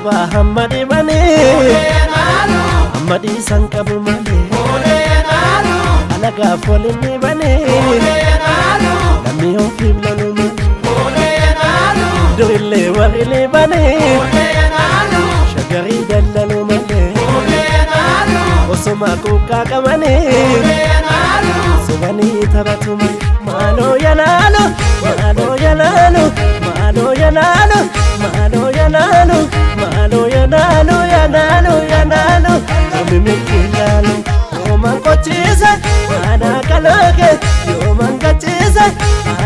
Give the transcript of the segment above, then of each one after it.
qaba hammadi bane hammadi sanqabu male alaga folini bane lami ofim lanu male durille warile bane shagari dallalu male osoma kuka kamane subani tabatu malo yanalu malo yanalu malo yanalu malo yanalu malo yanalu yanalu yanalu omimikilalo yoman kochisa ana kaloke yoman kochisa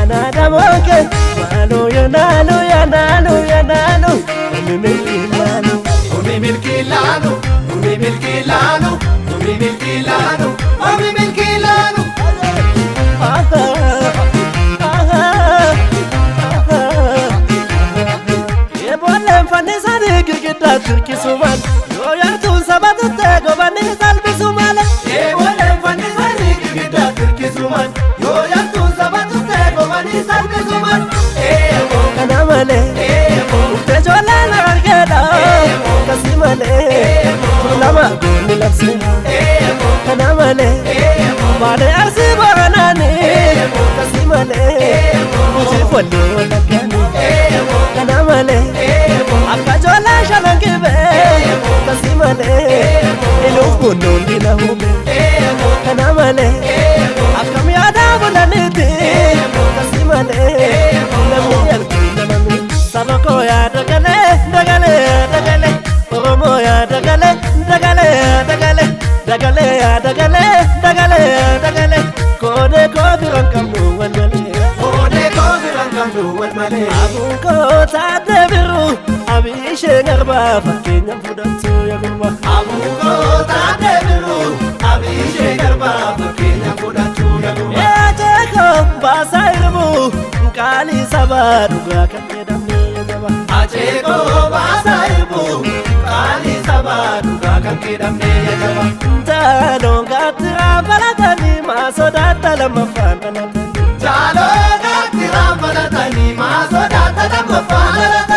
ana damoke malo yanalu yanalu yanalu omimikilalo omimikilalo omimikilalo omimikilalo omimikilalo Turki suman yo yartun sabat tego bani salbi sumale e wala fani sari gida Turki suman yo yartun sabat tego bani salbi suman e mo kana male e mo te jola la geda kasimale lama goni lapsi e mo kana male male arsi banani kasimale mujhe follo lagani kana male akajola shalangibe kasimale elofu nondi na hume kana male akam yada bulaniti kasimale namu yalkina mami sabako ya dagale dagale dagale oromo ya dagale dagale dagale dagale ya dagale dagale dagale kode kobiran kamdu walmale kode kobiran kamdu walmale abuko tadebiru abishe garba fakenya fudatu ya gurba abuko tadebiru abishe garba fakenya fudatu ya gurba ya jeko basairu kali sabadu ga kamedamne ya gaba ajeko basairu kali sabadu ga kamedamne ya gaba tano gatira balatani masodata lamafana jalo gatira balatani masodata lamafana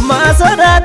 ما صدات